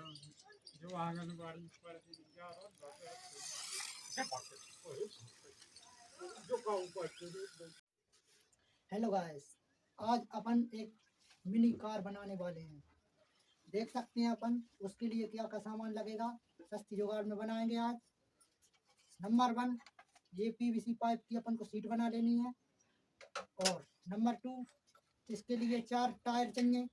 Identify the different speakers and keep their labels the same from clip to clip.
Speaker 1: जो आंगनबाड़ी पर
Speaker 2: hello guys, आज अपन एक मिनी कार बनाने वाले हैं। देख सकते हैं अपन उसके लिए क्या क्या सामान लगेगा, सस्ती जुगाड़ में बनाएंगे आज। नंबर 1, ये पीवीसी पाइप की अपन को सीट बना लेनी है। और नंबर 2, इसके लिए 4 टायर चाहिए।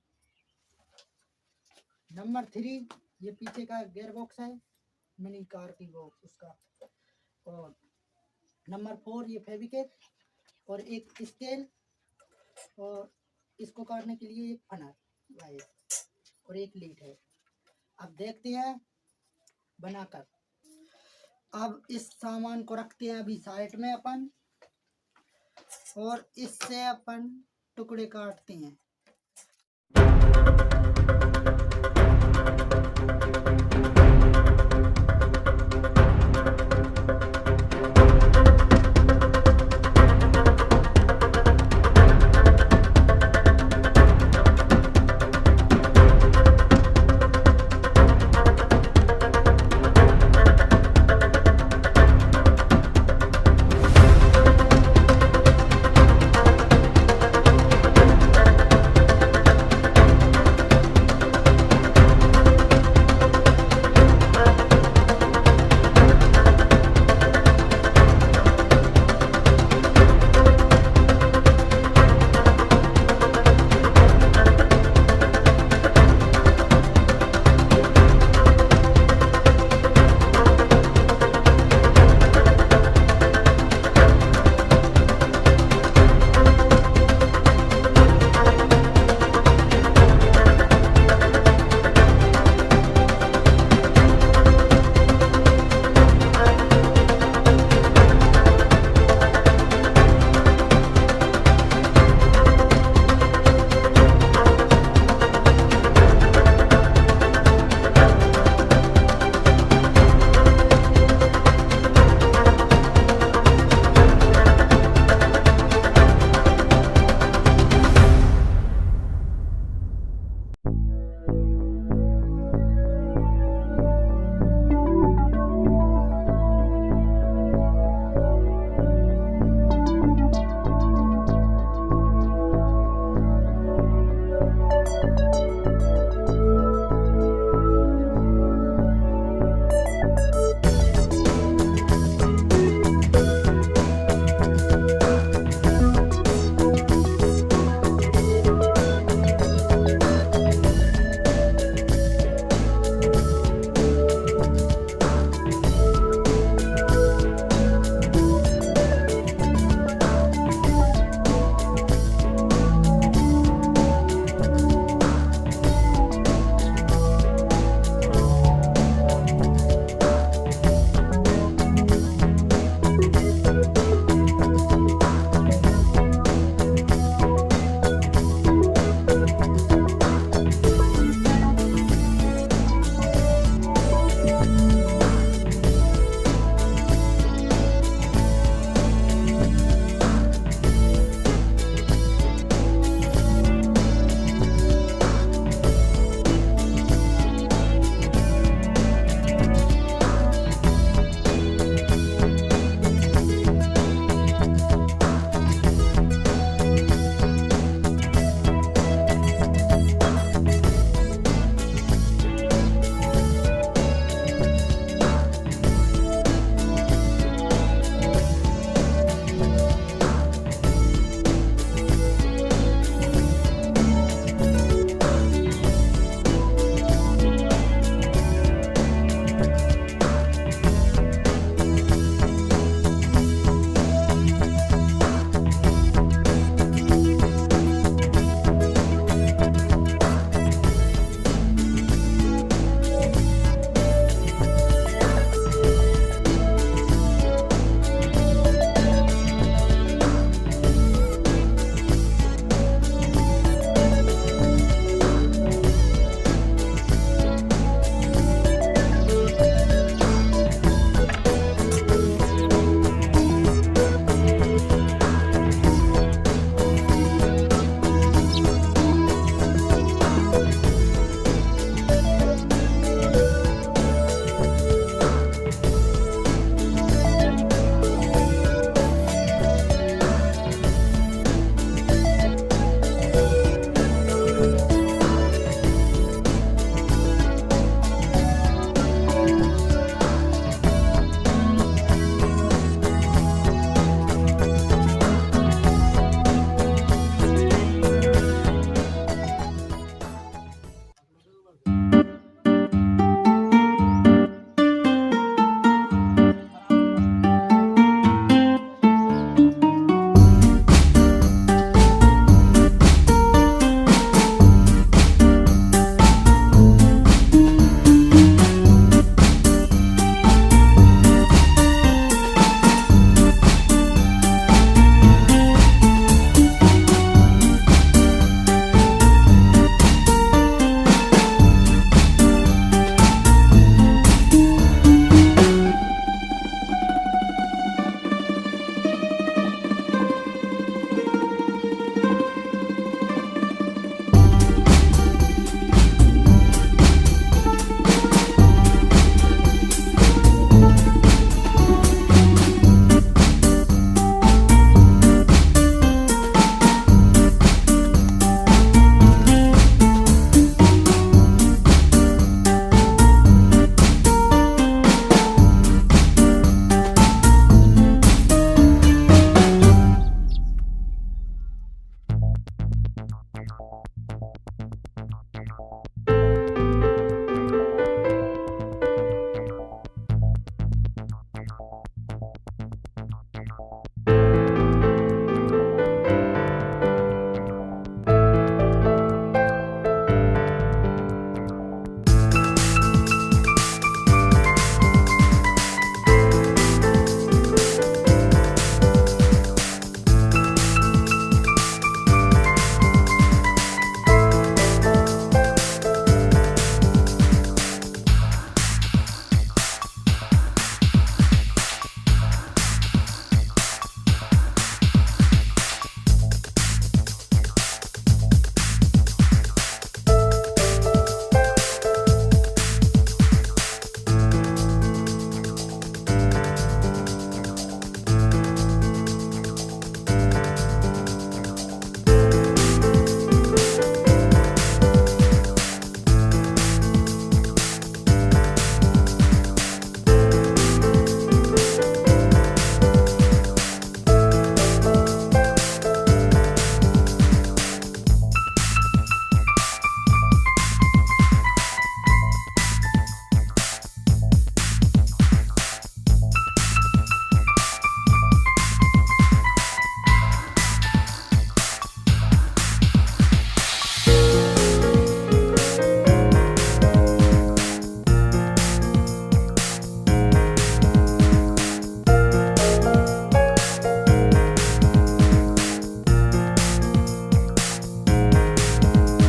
Speaker 2: नंबर 3, ये पीछे का गियर बॉक्स है मिनी कार की वो उसका। और नंबर 4, ये फेविकेट और एक स्केल और इसको काटने के लिए एक फनर गाइस और एक लीड है। अब देखते हैं बनाकर। अब इस सामान को रखते हैं अभी साइड में अपन, और इससे अपन टुकड़े काटते हैं।